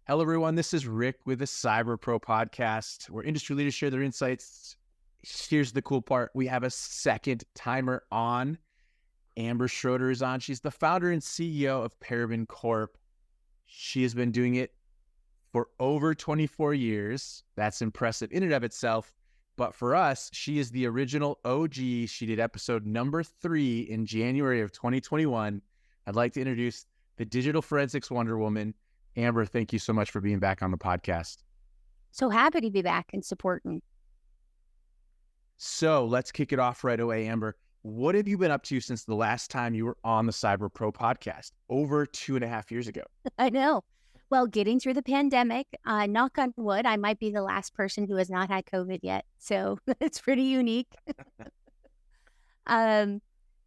Hello, everyone. This is Rick with the Cyber Pro podcast, where industry leaders share their insights. Here's the cool part. We have a second timer on. Amber Schroader is on. She's the founder and CEO of Paraben Corp. She has been doing it for over 24 years. That's impressive in and of itself. But for us, she is the original OG. She did episode number 3 in January of 2021. I'd like to introduce the digital forensics Wonder Woman. Amber, thank you so much for being back on the podcast. So happy to be back and supporting. So let's kick it off right away, Amber. What have you been up to since the last time you were on the Cyber Pro podcast over 2.5 years ago? I know. Well, getting through the pandemic, knock on wood, I might be the last person who has not had COVID yet. So it's pretty unique.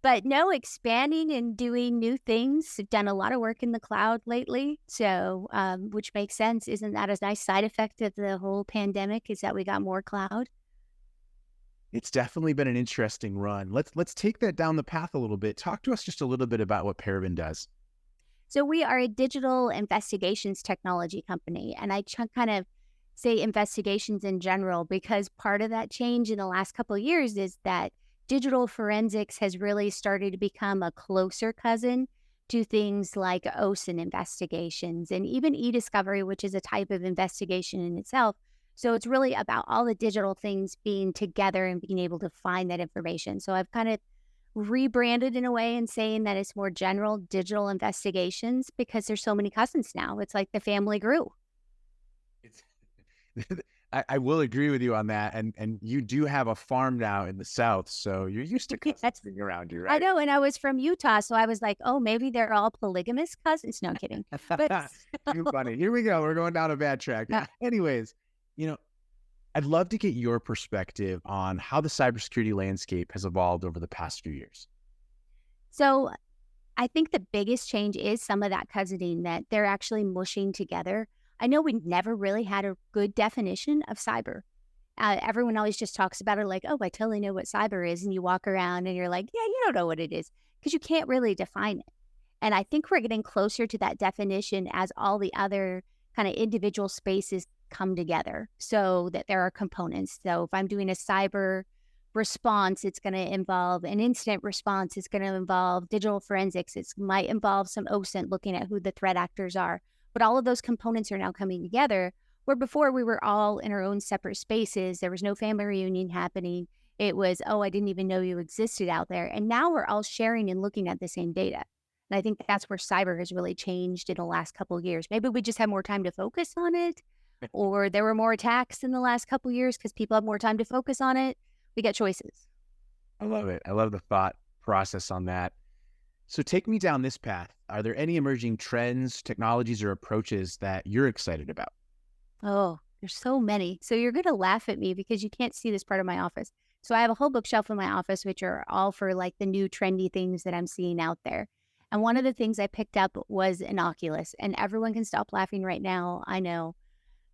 But no, expanding and doing new things. I've done a lot of work in the cloud lately. So, which makes sense. Isn't that a nice side effect of the whole pandemic, is that we got more cloud? It's definitely been an interesting run. Let's take that down the path a little bit. Talk to us just a little bit about what Paraben does. So we are a digital investigations technology company. And I kind of say investigations in general, because part of that change in the last couple of years is that digital forensics has really started to become a closer cousin to things like OSINT investigations and even e-discovery, which is a type of investigation in itself. So it's really about all the digital things being together and being able to find that information. So I've kind of rebranded in a way and saying that it's more general digital investigations, because there's so many cousins now. It's like the family grew. I will agree with you on that. And you do have a farm now in the South, so you're used to cousins being around you, right? I know, and I was from Utah, so I was like, oh, maybe they're all polygamous cousins. No, I'm kidding. But Too funny. Here we go. We're going down a bad track. Anyways, I'd love to get your perspective on how the cybersecurity landscape has evolved over the past few years. So I think the biggest change is some of that cousining, that they're actually mushing together. I know we never really had a good definition of cyber. Everyone always just talks about it like, oh, I totally know what cyber is. And you walk around and you're like, yeah, you don't know what it is, because you can't really define it. And I think we're getting closer to that definition as all the other kind of individual spaces come together, so that there are components. So if I'm doing a cyber response, it's going to involve an incident response. It's going to involve digital forensics. It might involve some OSINT, looking at who the threat actors are. But all of those components are now coming together, where before we were all in our own separate spaces. There was no family reunion happening. It was, oh, I didn't even know you existed out there. And now we're all sharing and looking at the same data. And I think that's where cyber has really changed in the last couple of years. Maybe we just had more time to focus on it, or there were more attacks in the last couple of years because people have more time to focus on it. We get choices. I love it. I love the thought process on that. So take me down this path. Are there any emerging trends, technologies, or approaches that you're excited about? Oh, there's so many. So you're going to laugh at me because you can't see this part of my office. So I have a whole bookshelf in my office, which are all for like the new trendy things that I'm seeing out there. And one of the things I picked up was an Oculus, and everyone can stop laughing right now. I know.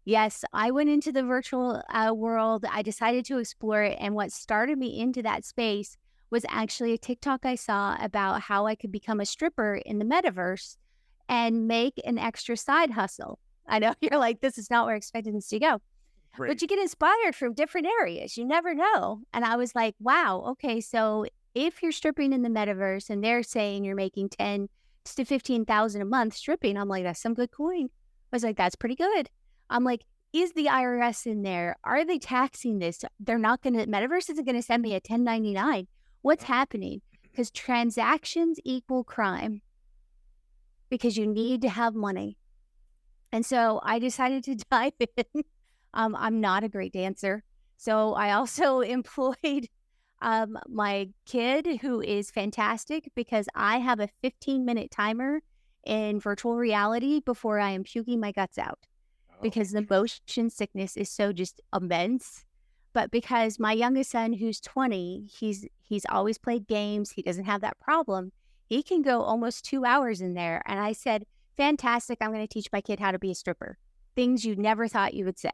Yes, I went into the virtual world. I decided to explore it. And what started me into that space was actually a TikTok I saw about how I could become a stripper in the Metaverse and make an extra side hustle. I know you're like, this is not where I expected this to go. Great. But you get inspired from different areas. You never know. And I was like, wow, okay, so if you're stripping in the Metaverse and they're saying you're making 10 to 15,000 a month stripping, I'm like, that's some good coin. I was like, that's pretty good. I'm like, is the IRS in there? Are they taxing this? They're not going to, Metaverse isn't going to send me a 1099. What's happening? Because transactions equal crime, because you need to have money. And so I decided to dive in. I'm not a great dancer. So I also employed my kid, who is fantastic, because I have a 15-minute timer in virtual reality before I am puking my guts out, because the motion sickness is so just immense. But because my youngest son, who's 20, he's always played games. He doesn't have that problem. He can go almost 2 hours in there. And I said, fantastic, I'm going to teach my kid how to be a stripper. Things you never thought you would say.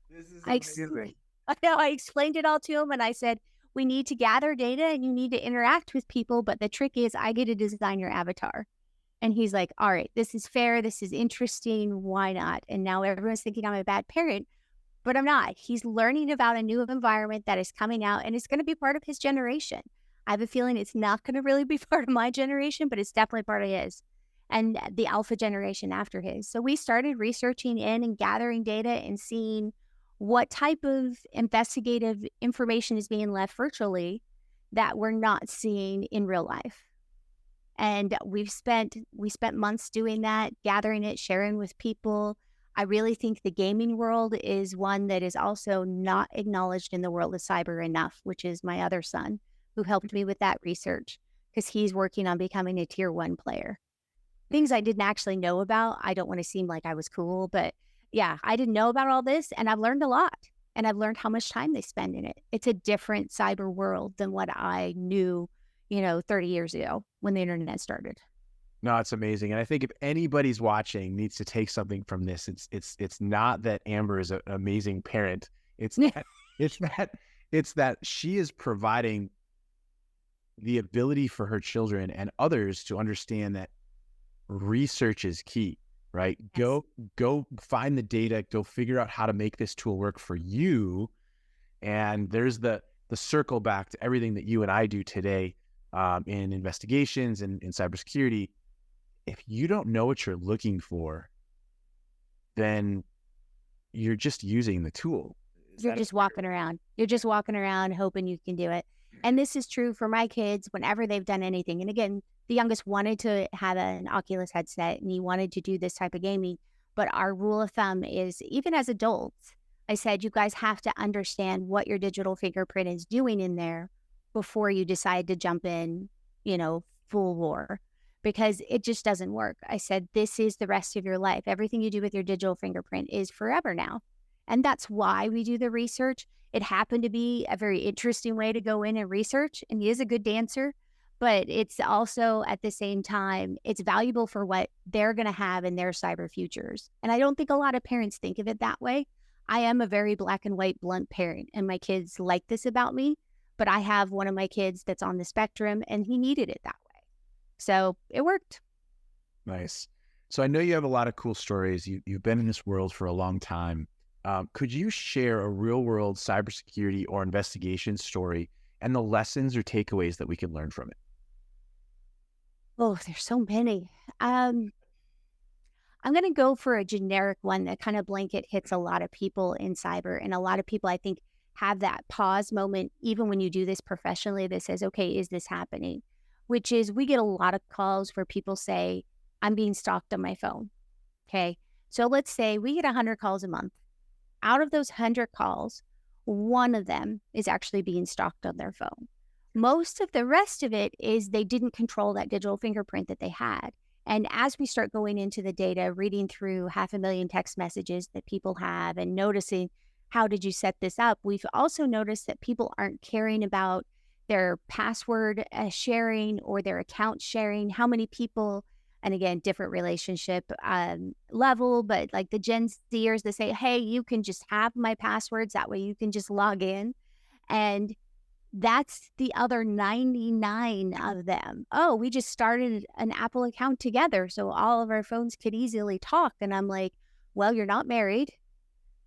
This is amazing. I know, I explained it all to him, and I said, we need to gather data and you need to interact with people. But the trick is I get to design your avatar. And he's like, all right, this is fair. This is interesting. Why not? And now everyone's thinking I'm a bad parent, but I'm not. He's learning about a new environment that is coming out and it's going to be part of his generation. I have a feeling it's not going to really be part of my generation, but it's definitely part of his and the alpha generation after his. So we started researching in and gathering data and seeing what type of investigative information is being left virtually that we're not seeing in real life. And we spent months doing that, gathering it, sharing with people. I really think the gaming world is one that is also not acknowledged in the world of cyber enough, which is my other son who helped me with that research because he's working on becoming a tier 1 player. Things I didn't actually know about. I don't want to seem like I was cool, but yeah, I didn't know about all this and I've learned a lot and I've learned how much time they spend in it. It's a different cyber world than what I knew 30 years ago when the internet started. No, it's amazing. And I think if anybody's watching needs to take something from this, it's not that Amber is an amazing parent. It's that she is providing the ability for her children and others to understand that research is key, right? Yes. Go find the data, go figure out how to make this tool work for you. And there's the circle back to everything that you and I do today in investigations and in cybersecurity. If you don't know what you're looking for, then you're just using the tool. You're just walking around. You're just walking around hoping you can do it. And this is true for my kids whenever they've done anything. And again, the youngest wanted to have an Oculus headset and he wanted to do this type of gaming. But our rule of thumb is even as adults, I said, you guys have to understand what your digital fingerprint is doing in there before you decide to jump in, full war, because it just doesn't work. I said, this is the rest of your life. Everything you do with your digital fingerprint is forever now. And that's why we do the research. It happened to be a very interesting way to go in and research. And he is a good dancer, but it's also at the same time, it's valuable for what they're going to have in their cyber futures. And I don't think a lot of parents think of it that way. I am a very black and white, blunt parent, and my kids like this about me. But I have one of my kids that's on the spectrum and he needed it that way. So it worked. Nice. So I know you have a lot of cool stories. You've been in this world for a long time. Could you share a real world cybersecurity or investigation story and the lessons or takeaways that we can learn from it? Oh, there's so many. I'm going to go for a generic one that kind of blanket hits a lot of people in cyber. And a lot of people, I think, have that pause moment, even when you do this professionally, that says, okay, is this happening? Which is, we get a lot of calls where people say, I'm being stalked on my phone. Okay. So let's say we get 100 calls a month. Out of those 100 calls, one of them is actually being stalked on their phone. Most of the rest of it is they didn't control that digital fingerprint that they had. And as we start going into the data, reading through 500,000 text messages that people have and noticing, how did you set this up? We've also noticed that people aren't caring about their password sharing or their account sharing, how many people, and again, different relationship level, but like the Gen Zers that say, hey, you can just have my passwords. That way you can just log in. And that's the other 99 of them. Oh, we just started an Apple account together, so all of our phones could easily talk. And I'm like, well, you're not married.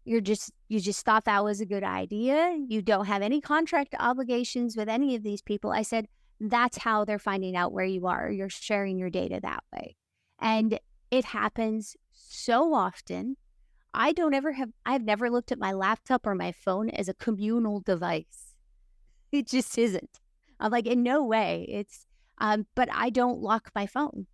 You just thought that was a good idea. You don't have any contract obligations with any of these people. I said, that's how they're finding out where you are. You're sharing your data that way. And it happens so often. I've never looked at my laptop or my phone as a communal device. It just isn't. I'm like, in no way. But I don't lock my phone.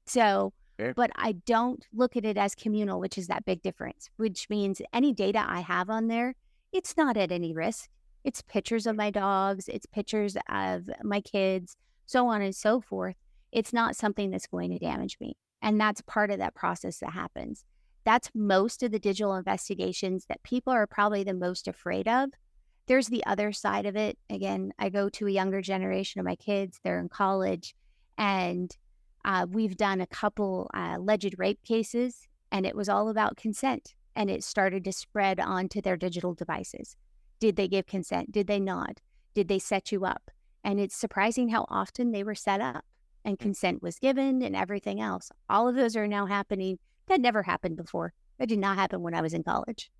So, but I don't look at it as communal, which is that big difference, which means any data I have on there, it's not at any risk. It's pictures of my dogs, it's pictures of my kids, so on and so forth. It's not something that's going to damage me. And that's part of that process that happens. That's most of the digital investigations that people are probably the most afraid of. There's the other side of it. Again, I go to a younger generation of my kids, they're in college, and we've done a couple alleged rape cases, and it was all about consent. And it started to spread onto their digital devices. Did they give consent? Did they not? Did they set you up? And it's surprising how often they were set up. and consent was given and everything else. All of those are now happening. That never happened before. That did not happen when I was in college.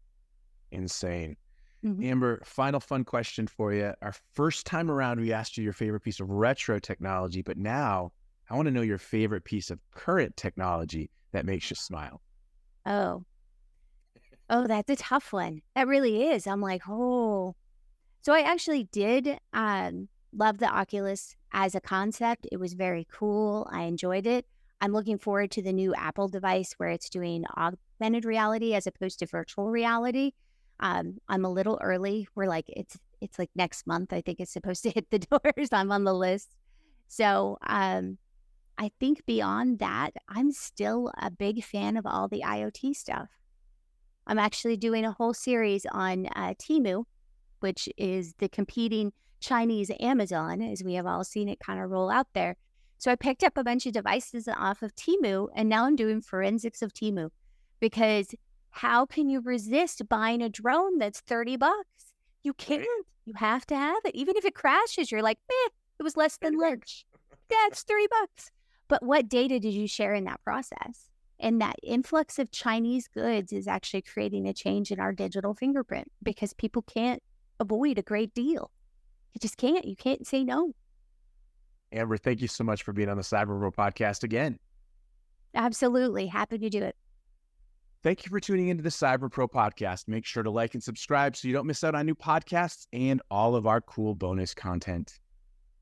Insane. Mhm. Amber, final fun question for you. Our first time around, we asked you your favorite piece of retro technology, but now I want to know your favorite piece of current technology that makes you smile. Oh, oh, that's a tough one. That really is. I'm like, oh. So I actually did love the Oculus as a concept. It was very cool. I enjoyed it. I'm looking forward to the new Apple device where it's doing augmented reality as opposed to virtual reality. I'm a little early. We're like it's like next month. I think it's supposed to hit the doors. I'm on the list. So I think beyond that, I'm still a big fan of all the IoT stuff. I'm actually doing a whole series on Temu, which is the competing Chinese Amazon, as we have all seen it kind of roll out there. So I picked up a bunch of devices off of Temu, and now I'm doing forensics of Temu because how can you resist buying a drone that's $30? You can't. You have to have it. Even if it crashes, you're like, it was less than lunch. Yeah, it's $30. But what data did you share in that process? And that influx of Chinese goods is actually creating a change in our digital fingerprint because people can't avoid a great deal. You just can't. You can't say no. Amber, thank you so much for being on the Cyber Pro podcast again. Absolutely. Happy to do it. Thank you for tuning into the Cyber Pro podcast. Make sure to like and subscribe so you don't miss out on new podcasts and all of our cool bonus content.